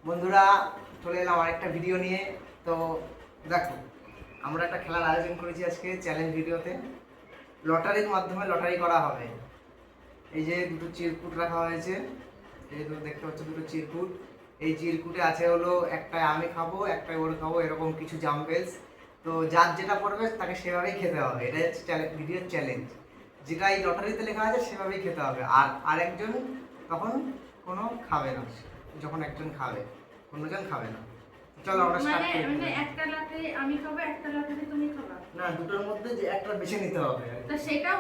বন্ধুরা চলে এলাম আরেকটা ভিডিও নিয়ে। তো দেখো, আমরা একটা খেলার আয়োজন করেছি আজকে চ্যালেঞ্জ ভিডিওতে। লটারির মাধ্যমে লটারি করা হবে। এই যে দুটো চিরকুট রাখা হয়েছে, এই দুটো দেখতে পাচ্ছ, দুটো চিরকুট। এই চিরকুটে আছে হলো একটাই আমি খাবো, একটাই ওর খাবো, এরকম কিছু জাম্পেলস। তো যার যেটা পড়বে তাকে সেভাবেই খেতে হবে। এটাই হচ্ছে ভিডিওর চ্যালেঞ্জ। যেটা এই লটারিতে লেখা আছে সেভাবেই খেতে হবে। আর আরেকজন তখন কোনো খাবে না। যখন একজন খাবে, অন্যজন খাবে না। চলো আমরা স্টার্ট করি। মানে একটা লটারি আমি খাবো, একটা লটারি তুমি খাবা? না, দুটোর মধ্যে যে একটা বেছে নিতে হবে। তো সেটা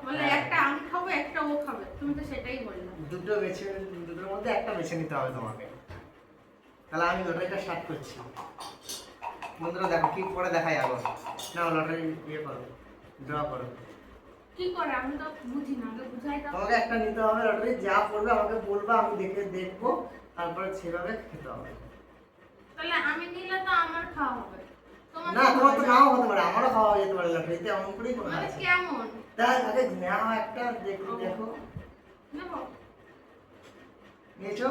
বলে একটা আমি খাবো, একটা ও খাবে। তুমি তো সেটাই বললে। দুটোর মধ্যে একটা বেছে নিতে হবে তোমাকে। তাহলে আমি লটারিটা স্টার্ট করছি। বন্ধুরা দেখো কি করে দেখাই আগে। না, লটারি ইয়ে করো, ড্র করো। কি করে আমি তো বুঝি না, আগে বুঝাই দাও। তোমাকে একটা নিতে হবে লটারি, যা পড়বে আমাকে বলবা, আমি দেখবো, তারপরে সেভাবে খেতে হবে। তাহলে আমি নিলে তো আমার খাওয়া হবে। না, তোমার তো নাও হতে পারে, আমারও খাওয়া যেতে পারে লটারিতে, এমন করেই কোনো মানে আছে। কেমন? তাই আগে নাও একটা, দেখো। নেব? নিয়েছো?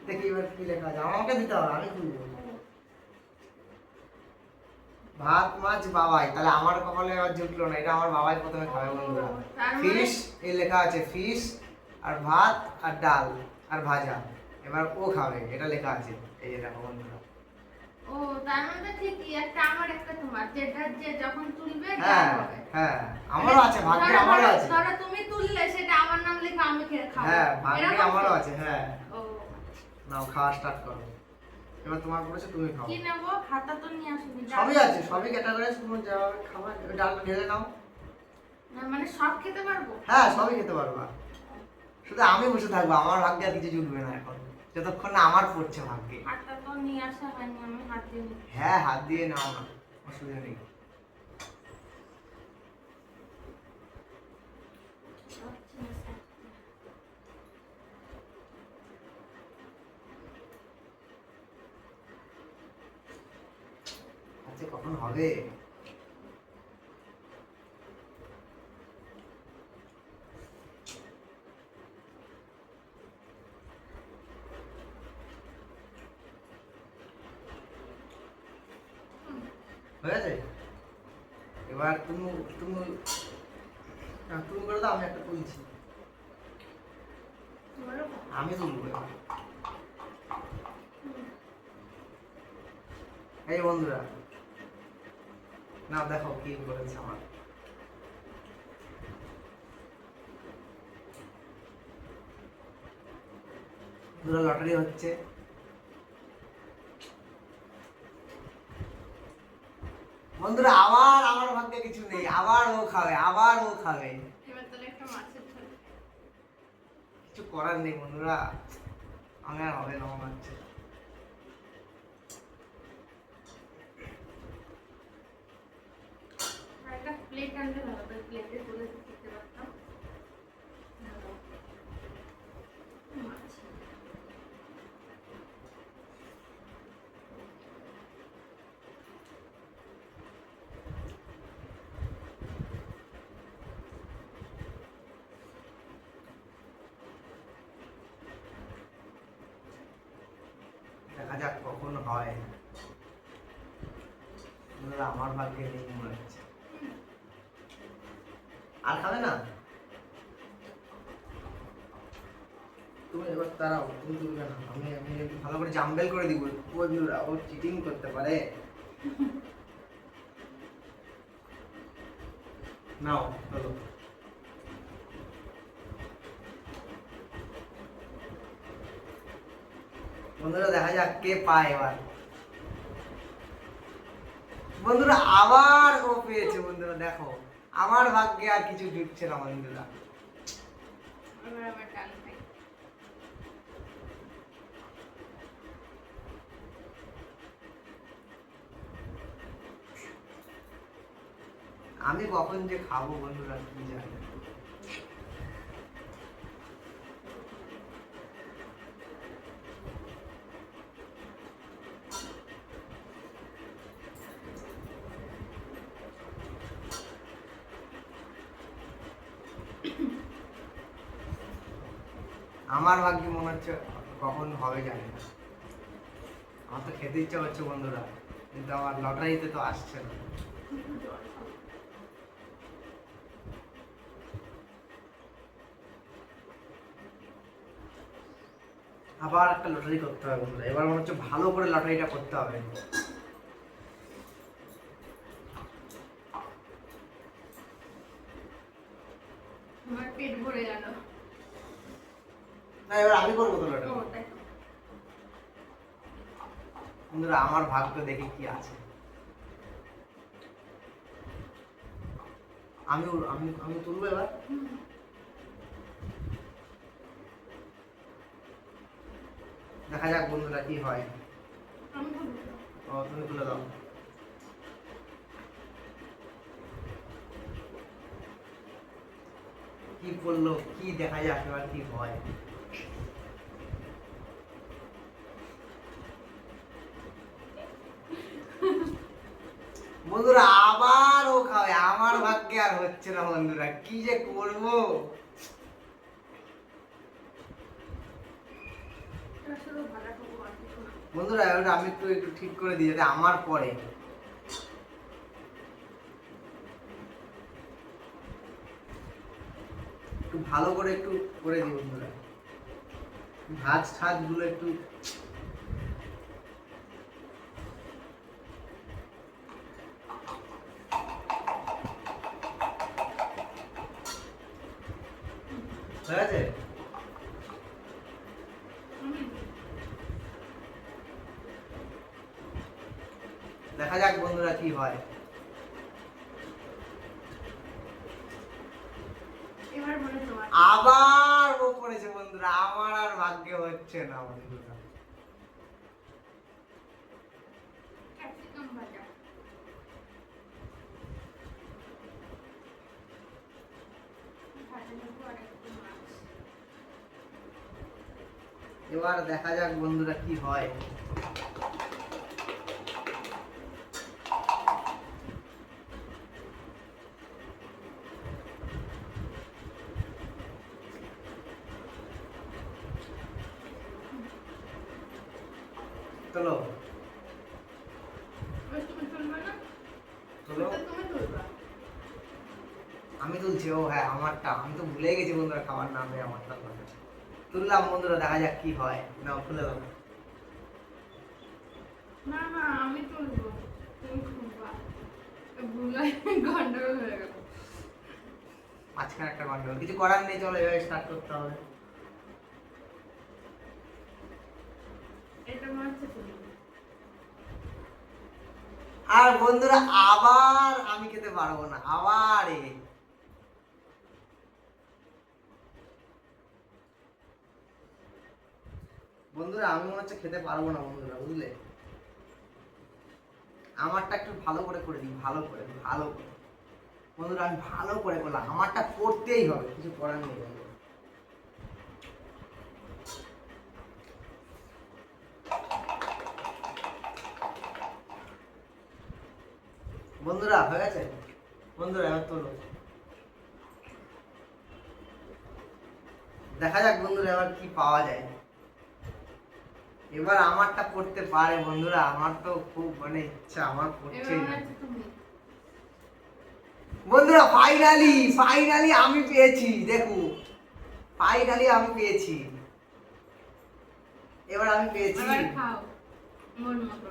দেখি এবার কি লেখা আছে। আমাকে দিতে হবে, আমি খুলবো। ভাত মাছ বাবাই, তাহলে আমার কপালে এবার জুটলো না, এটা আমার বাবাই প্রথমে খাবে। বন্ধুরা ফিশ, এই লেখা আছে ফিশ আর ভাত আর ডাল আর ভাজা, এবার ও খাবে, এটা লেখা আছে। এই যে দেখো বন্ধুরা। ও তার মানে ঠিকই, একটা আমার একটা তোমার, যেটা যে যখন তুলবে যা হ্যাঁ হবে। হ্যাঁ, আমারও আছে, ভাগ্যে আমারও আছে। ধরো তুমি তুললে, সেটা আমার নাম লেখা, আমি খেয়ে খাবো। হ্যাঁ, ভাগ্যে আমারও আছে। হ্যাঁ, ও নাও খাওয়া স্টার্ট করো। এবার তোমার পড়েছে, তুমি খাও। কি নেব? খাতা তো নিয়ে আসুনি। সবই আছে, সবই ক্যাটাগরি, তুমি যেভাবে খাবার। ডালটা ঢেলে নাও। মানে সব খেতে পারবো? হ্যাঁ, সবই খেতে পারবা। শুধু আমি বসে থাকবো, আমার ভাগ্যে আর কিছু জুটবে না এখন, যতক্ষণ না আমার পড়ছে ভাগ্যে। হাতটা তো নিয়ে আসা হয়নি, আমি হাত দিয়ে নিই। হ্যাঁ, হাত দিয়ে নাও না, অসুবিধা নেই। আচ্ছা, কখন হবে? হয়েছে? এবার তুমি তুমি তুমি করে দাও, আমি একটা তুলছি। আমি তুলবো এবার। এই বন্ধুরা, না দেখো কি করেছে আমার। পুরো লটারি হচ্ছে। বন্ধুরা আবার আমার ভাগ্যে কিছু নেই, আবার ও খাবে, আবার ও খাবে। এবার তাহলে একটা মাছের ঝোল। কিছু করার নেই বন্ধুরা, আমি আর হবে না আমার হচ্ছে। আর একটা প্লেট আনলে ভালো, তাই প্লেটে করে খেতে পারতাম। মাছ। দেখা যাক কখন হয়। বন্ধুরা আমার ভাগ্যে নেই মনে হচ্ছে। আর খাবে না? তুমি এবার দাঁড়াও, তুমি তুলবে না, আমি আমি একটু ভালো করে জাম্বেল করে দিব। বন্ধুরা ও চিটিং করতে পারে। নাও চলো। বন্ধুরা দেখা যাক কে পায় এবার। বন্ধুরা আবার ও পেয়েছে। বন্ধুরা দেখো, আমার ভাগ্যে আর কিছু জুটছে না বন্ধুরা। এবার আবার ডাল খাই। আমি কখন যে খাবো বন্ধুরা কি জানি। আমার ভাগ্যে মনে হচ্ছে কখন হবে জানি না। আমার তো খেতে ইচ্ছা করছে বন্ধুরা, কিন্তু আমার লটারিতে তো আসছে না। আবার একটা লটারি করতে হবে বন্ধুরা, এবার মনে হচ্ছে ভালো করে লটারিটা করতে হবে। আমার পেট ভরে গেল। না এবার আমি করবো তো লটারি। ও, তাই তো। বন্ধুরা আমার ভাগ্য দেখি কি আছে। আমি আমি আমি তুলবো এবার। দেখা যাক বন্ধুরা কি হয়। আমি বলবো। ও তুমি তুলে দাও। কি বললো, কি দেখা যাক এবার কি হয়। বন্ধুরা আবার ও খাবে, আমার ভাগ্যে আর হচ্ছে না বন্ধুরা, কি যে করবো। এটা শুধু ভাড়াটুকু আর কিছু না। বন্ধুরা এবার আমি একটু একটু ঠিক করে দিই যাতে আমার পরে একটু ভালো করে একটু করে দিই বন্ধুরা, ভাজ ঠাজ গুলো একটু। হয়ে গেছে? দেখা যাক বন্ধুরা কি হয়। এবার বলে তোমার। আবার ও পড়েছে বন্ধুরা, আমার আর ভাগ্যে হচ্ছে না বন্ধুরা। ক্যাপসিকাম ভাজা। ভাজা নেবো আর একটু মাছ। এবার দেখা যাক বন্ধুরা কি হয়। চলো এবার তুমি তুলবে না? চলো ওটা তুমি তুলবা। আমি তুলছি। ও হ্যাঁ আমারটা, আমি তো ভুলে গেছি বন্ধুরা, খাবার নামে আমারটা তুললাম বন্ধুরা, দেখা যাক কি হয়। নাও খুলে দাও। না না, আমি তুলবো, তুমি তুলবা। ভুলাই গন্ডগোল হয়ে গেল। মাঝখানে একটা গন্ডগোল, কিছু করার নেই, চলো এবার স্টার্ট করতে হবে। এটা মনে হচ্ছে তুমি। আর বন্ধুরা আবার আমি খেতে পারবো না, আবার বন্ধুরা আমি মনে হচ্ছে খেতে পারবো না বন্ধুরা, বুঝলে। আমারটা একটু ভালো করে করে দিই, ভালো করে ভালো করে। বন্ধুরা আমি ভালো করে করলাম, আমারটা করতেই হবে, কিছু করার নেই বন্ধুরা। বন্ধুরা হয়ে গেছে। বন্ধুরা এবার তোলো, দেখা যাক বন্ধুরা এবার কি পাওয়া যায়। এবার আমারটা করতে পারে বন্ধুরা, আমার তো খুব মানে ইচ্ছা, আমার এবার করছেই মনে না। হচ্ছে তুমি। বন্ধুরা ফাইনালি ফাইনালি আমি পেয়েছি, দেখো ফাইনালি আমি পেয়েছি। এবার আমি পেয়েছি। এবার খাও মন মতো,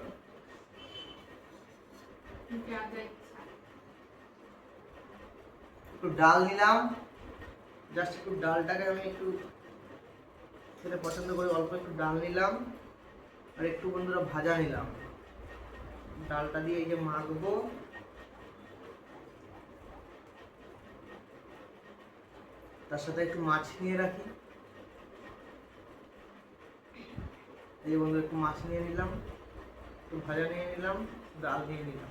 যা যা ইচ্ছা। একটু ডাল নিলাম, জাস্ট একটু ডালটাকে আমি একটু খেতে পছন্দ করি, অল্প একটু ডাল নিলাম আর একটু বন্ধুরা ভাজা নিলাম। ডালটা দিয়ে এই যে মাখবো, তার সাথে একটু মাছ নিয়ে রাখি। এই যে বন্ধু একটু মাছ নিয়ে নিলাম, একটু ভাজা নিয়ে নিলাম, ডাল নিয়ে নিলাম।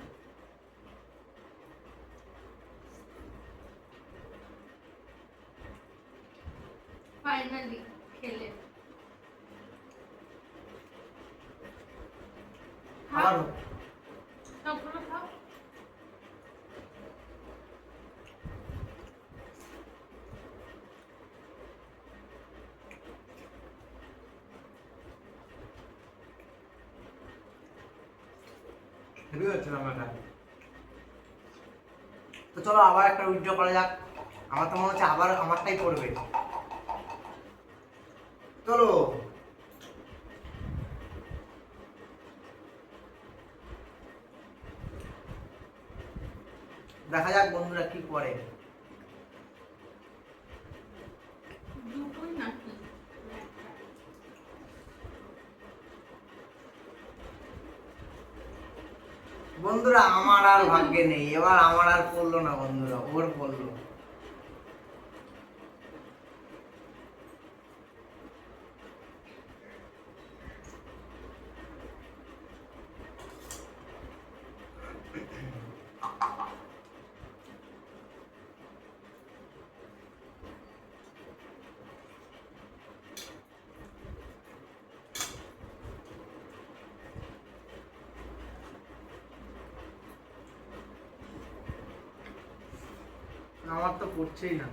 ফাইনালি খেলে। আবার খাও, সবগুলো খাও। হেভি হচ্ছে রান্নাটা। তো চলো আবার একটা উইথড্র করা যাক। আমার তো মনে হচ্ছে আবার আমারটাই পড়বে। চলো দেখা যাক বন্ধুরা কি করে। দুটোই নাকি? বন্ধুরা আমার আর ভাগ্যে নেই, এবার আমার আর পড়লো না বন্ধুরা, ওর পড়লো। আমার তো পড়ছেই না।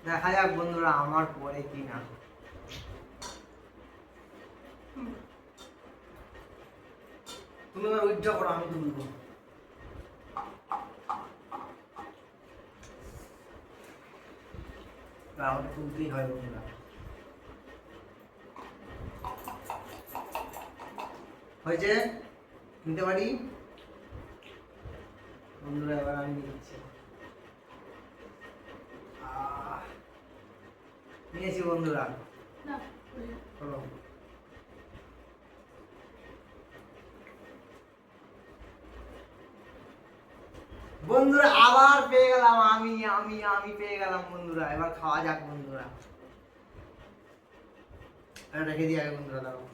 দেখা যাক বন্ধুরা আমার পরে কি না। তুমি আমার উইথড্র করো, আমি তুলবো। আমাকে তুলতেই হয় বন্ধুরা। হয়েছে? নিতে পারি বন্ধুরা, এবার আমি নিচ্ছি। নিয়েছি বন্ধুরা। না, চলো বন্ধুরা আবার পেয়ে গেলাম, আমি পেয়ে গেলাম বন্ধুরা। এবার খাওয়া যাক বন্ধুরা। এটা রেখে দিই আগে বন্ধুরা, দাঁড়াও।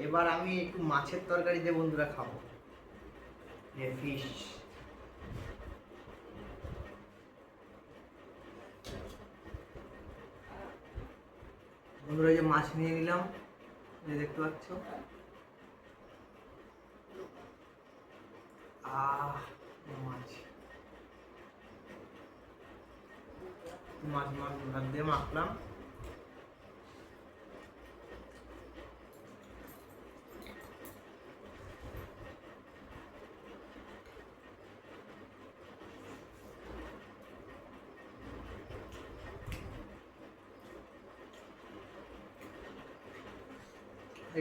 এবার আমি একটু মাছের তরকারি দিয়ে বন্ধুরা খাবো, যে ফিশ। বন্ধুরা এই যে মাছ নিয়ে নিলাম, এই যে দেখতে পাচ্ছ। মাছ মাছ মাছ ভাত দিয়ে মাখলাম।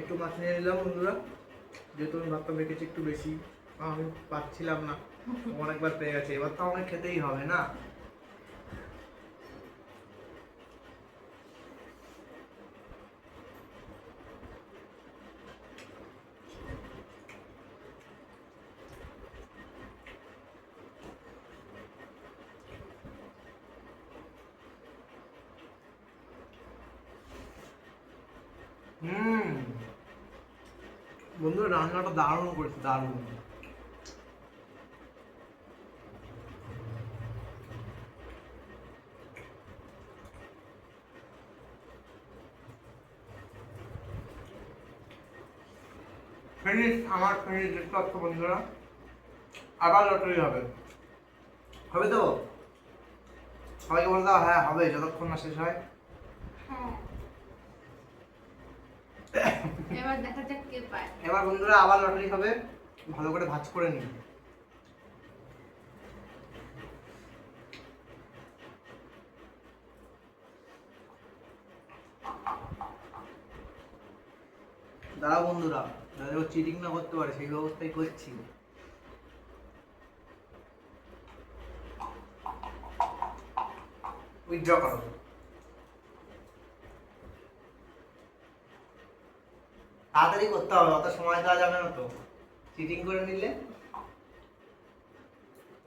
একটু মাছ নিয়ে নিলাম বন্ধুরা, যেহেতু আমি ভাতটা মেখেছি একটু বেশি, আমি পাচ্ছিলাম না, অনেকবার পেয়ে গেছে, এবার তো আমাকে খেতেই হবে না। বন্ধুরা রান্নাটা দারুণ করেছে, দারুণ। ফিনিশ, আমার ফিনিশ দেখতে পাচ্ছ বন্ধুরা। আবার লটারি হবে, হবে তো? সবাইকে বলে দাও হ্যাঁ হবে, যতক্ষণ না শেষ হয়। হ্যাঁ। এবার দেখা যাক কে পায়। এবার বন্ধুরা আবার লটারি হবে, ভালো করে ভাঁজ করে নিই। দাঁড়াও বন্ধুরা, যাতে ও চিটিং না করতে পারে সেই ব্যবস্থাই করছি। উইথড্র করো। তাড়াতাড়ি করতে হবে, অত সময় দেওয়া যাবে না তো, চিটিং করে নিলে।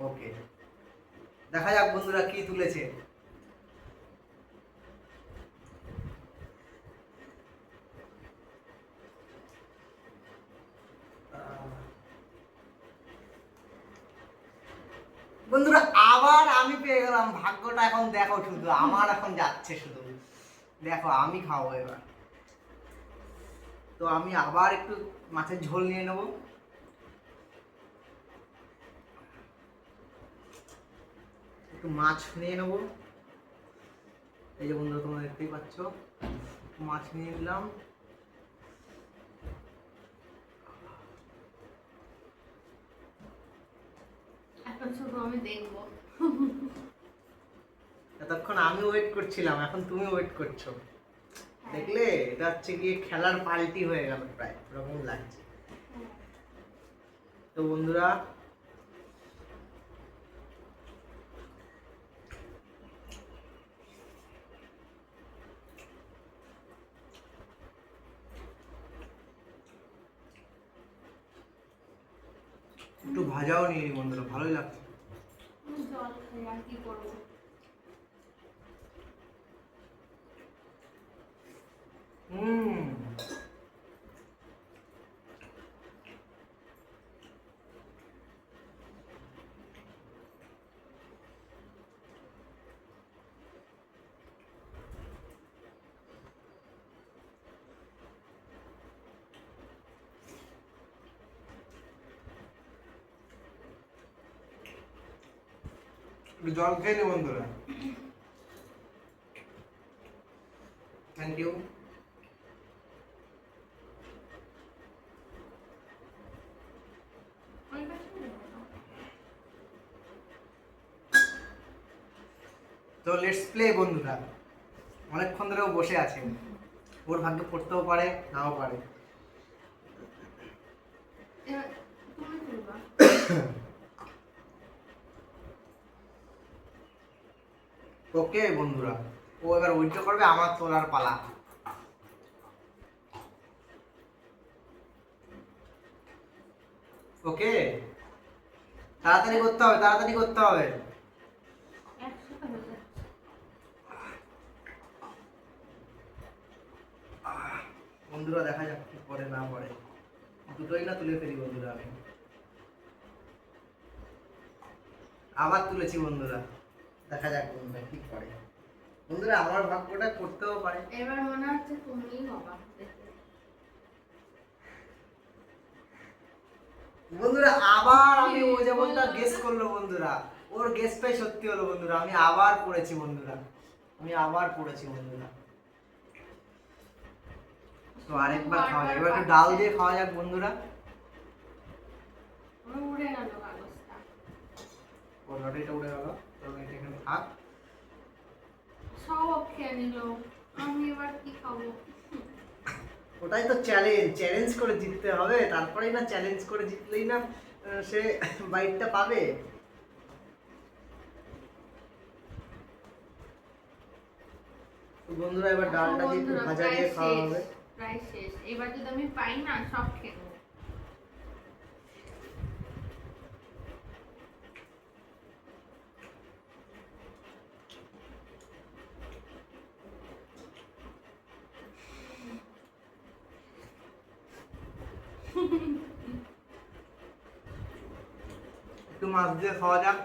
ওকে, দেখা যাক বন্ধুরা কি তুলেছে। বন্ধুরা আবার আমি পেয়ে গেলাম, ভাগ্যটা এখন দেখো, শুধু আমার এখন যাচ্ছে, শুধু দেখো আমি খাবো এবার। তো আমি আবার একটু মাছের ঝোল নিয়ে নেব। একটু মাছ নিয়ে নেব, এই যে বন্ধুরা তোমরা দেখতেই পাচ্ছ। মাছ নিয়ে নিলাম। এখন শুধু আমি দেখবো। এতক্ষণ আমি ওয়েট করছিলাম, এখন তুমি ওয়েট করছো। দেখলে, এটা হচ্ছে গিয়ে খেলার পাল্টি হয়ে গেল, প্রায় এরকম লাগছে। তো বন্ধুরা, একটু ভাজাও নিয়ে নি বন্ধুরা, ভালোই লাগছে। আমি জল খাই, আর কি করবো। হুম, একটু জল খেয়ে নি বন্ধুরা। Thank you. ওই পাশে নেবো না। তো লেটস প্লে বন্ধুরা। অনেকক্ষণ ধরে ও বসে আছে, ওর ভাগ্যে পড়তেও পারে, নাও পারে। এবার তুমি তুলবা। ওকে বন্ধুরা, ও এবার উইথড্র করবে, আমার তোলার পালা। ওকে, তাড়াতাড়ি করতে হবে, তাড়াতাড়ি করতে হবে। একসাথে হয়ে যাচ্ছে। বন্ধুরা দেখা যাক কি করে না করে, দুটোই না তুলে ফেলি বন্ধুরা। আমি আবার তুলেছি বন্ধুরা, দেখা যাক বন্ধুরা কি করে। বন্ধুরা আমার ভাগ্যটা করতেও পারে। এবার মনে হচ্ছে তুমিই হবা। বন্ধুরা আবার আমি, ও যেমনটা গেস করলো বন্ধুরা, ওর গেসটাই সত্যি হলো বন্ধুরা। আমি আবার পড়েছি বন্ধুরা, আমি আবার পড়েছি বন্ধুরা। তো আরেকবার খাওয়া যাক, এবার একটু ডাল দিয়ে খাওয়া যাক বন্ধুরা। উড়ে গেল কাগজটা। ও লটারিটা উড়ে গেল, তো এটা এখানে থাক। সব খেয়ে নিল, আমি এবার কি খাবো। ওটাই তো চ্যালেঞ্জ, চ্যালেঞ্জ করে জিততে হবে, তারপরেই না, চ্যালেঞ্জ করে জিতলেই না সে বাইকটা পাবে। তো বন্ধুরা এবার ডালটা দিয়ে একটু ভাজা দিয়ে খাওয়া হবে। প্রায় শেষ, এবার যদি আমি পাই না সব খেয়ে নেবো। একটু মাছ দিয়ে খাওয়া যাক।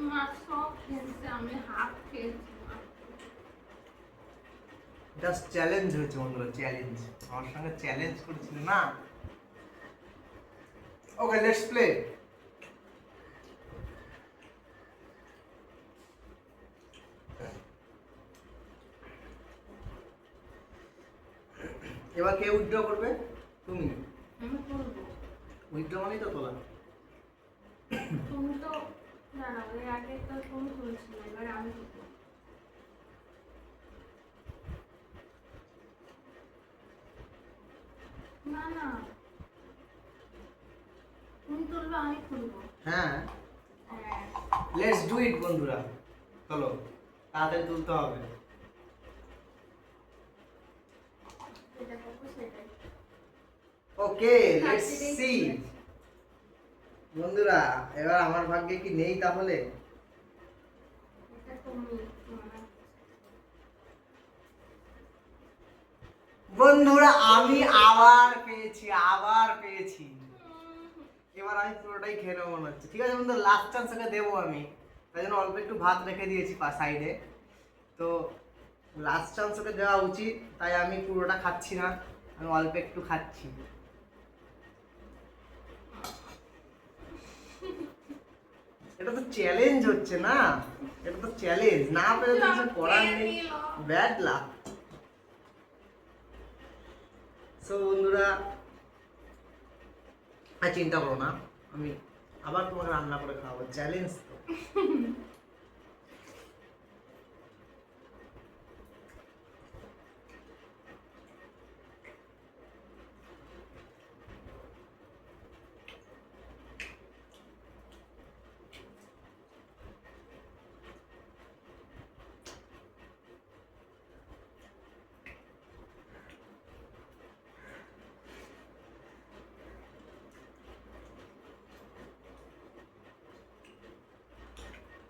মাছ সব খেয়েছে, আমি হাফ খেয়েছি মাত্র। জাস্ট চ্যালেঞ্জ হয়েছে বন্ধুরা, চ্যালেঞ্জ। আমার সঙ্গে চ্যালেঞ্জ করেছিল না। Okay let's play. এবার কে উইথড্র করবে? তুমি। আমি করবো। উইথড্র মানেই তো তোলা। তুমি তো দাঁড়াও, এর আগে তো তুমি তুলছিলে, এবার আমি তুলবো। না না, তুমি তুলবে, আমি তুলবো। হ্যাঁ, হ্যাঁ। লেটস ডু ইট বন্ধুরা। চলো তাড়াতাড়ি তুলতে হবে। যেটা করবো সেটাই। ওকে লেটস সি বন্ধুরা, এবার আমার ভাগ্যে কি নেই তাহলে? এটা তুমি মনে হচ্ছে। বন্ধুরা আমি আবার পেয়েছি, আবার পেয়েছি। এবার আমি পুরোটাই খেয়ে নেবো মনে হচ্ছে। ঠিক আছে বন্ধু, লাস্ট চান্স ওকে দেবো আমি, তাই জন্য অল্প একটু ভাত রেখে দিয়েছি সাইডে। তো লাস্ট চান্স ওকে দেওয়া উচিত, তাই আমি পুরোটা খাচ্ছি না, আমি অল্প একটু খাচ্ছি। এটা তো চ্যালেঞ্জ হচ্ছে না, এটা তো চ্যালেঞ্জ, না পেলে তো কিছু করার নেই, ব্যাড লাক। সো বন্ধুরা, আর চিন্তা করো না, আমি আবার তোমাকে রান্না করে খাওয়াবো, চ্যালেঞ্জ তো।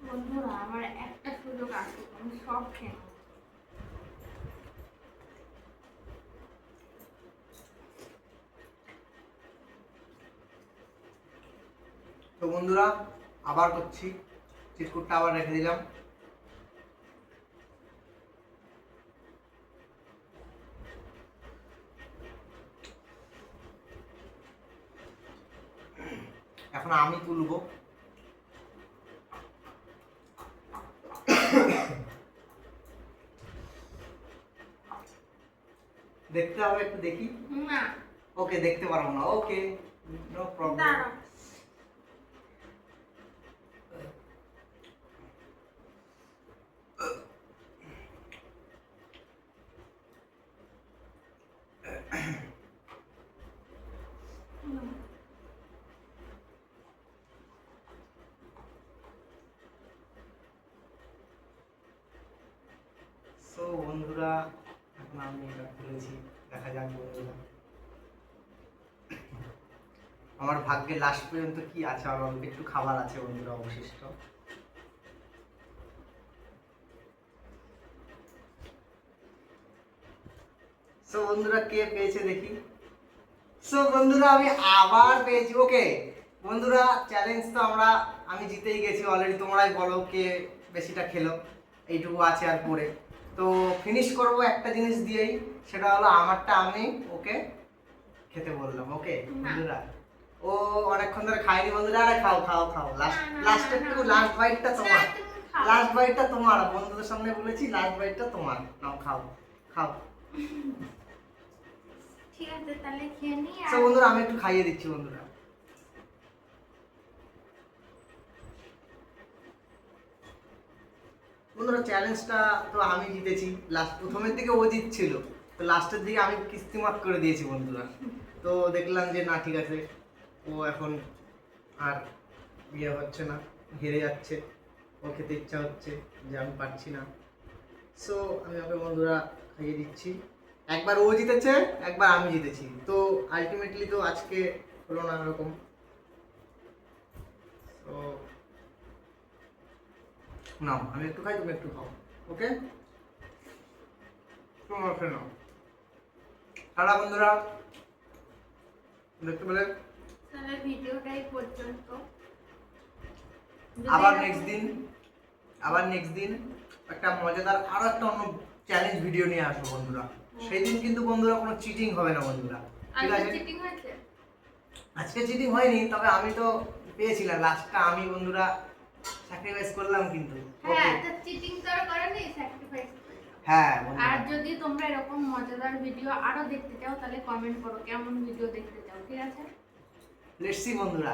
বন্ধুরা আমার একটা সুযোগ আছে, আমি সব খেয়ে নেবো। তো বন্ধুরা, আবার করছি, চিটকুটটা আবার রেখে দিলাম। এখন আমি তুলবো। দেখতে হবে, একটু দেখি। না ওকে, দেখতে পারবো না, ওকে, নো প্রবলেম। দাঁড়াও। সো বন্ধুরা, এখন আমি এটা খুলেছি, দেখা যাক বন্ধুরা আমার ভাগ্যে লাস্ট পর্যন্ত কি আছে। আর অল্প একটু খাবার আছে বন্ধুরা অবশিষ্ট। সো বন্ধুরা, কে পেয়েছে দেখি। সো বন্ধুরা, আমি আবার পেয়েছি। ওকে বন্ধুরা, চ্যালেঞ্জ তো আমি জিতেই গেছি অলরেডি। তোমরাই বলো কে বেশিটা খেলো। এইটুকু আছে আর পরে তো ফিনিশ করবো একটা জিনিস দিয়েই, সেটা হলো আমারটা আমি ওকে খেতে বললাম। ওকে বন্ধুরা, ও অনেকক্ষণ ধরে খায়নি বন্ধুরা। আরে খাও খাও খাও, লাস্ট বাইটটা তোমার, লাস্ট বাইটটা তোমার। বন্ধুদের সামনে বলেছি লাস্ট বাইটটা তোমার, নাও খাও খাও। ঠিক আছে তাহলে খেয়ে নি। সো বন্ধুরা, আমি একটু খাইয়ে দিচ্ছি বন্ধুরা। বন্ধুরা, চ্যালেঞ্জটা তো আমি জিতেছি। প্রথমের দিকে ও জিতছিল, তো লাস্টের দিকে আমি কিস্তিমাত করে দিয়েছি বন্ধুরা। তো দেখলাম যে না, ঠিক আছে, ও এখন আর ইয়ে হচ্ছে না, হেরে যাচ্ছে, ও খেতে ইচ্ছা হচ্ছে, যে আমি পারছি না। সো আমি ওকে বন্ধুরা খাইয়ে দিচ্ছি। একবার ও জিতেছে, একবার আমি জিতেছি, তো আলটিমেটলি তো আজকে হলো না এরকম। তো নাও, আমি একটু খাই, তুমি একটু খাও। ওকে, তোমার ওকে নাও। সারা বন্ধুরা দেখতে পেলে। তাহলে ভিডিওটাই পর্যন্ত। আবার নেক্সট দিন একটা মজাদার আরো একটা অন্য চ্যালেঞ্জ ভিডিও নিয়ে আসবো বন্ধুরা। সেই দিন কিন্তু বন্ধুরা কোনো চিটিং হবে না বন্ধুরা, ঠিক আছে? চিটিং হয়েছে? আজকে চিটিং হয়নি, তবে আমি তো পেয়েছিলাম লাস্টটা, আমি বন্ধুরা স্যাক্রিফাইস করলাম কিন্তু। হ্যাঁ, তো চিটিং তো আর করেনি, স্যাক্রিফাইস করলাম। হ্যাঁ আর বন্ধুরা, যদি তোমরা এরকম মজাদার ভিডিও আরো দেখতে চাও তাহলে কমেন্ট করো কেমন ভিডিও দেখতে চাও, ঠিক আছে? লেটস সি বন্ধুরা।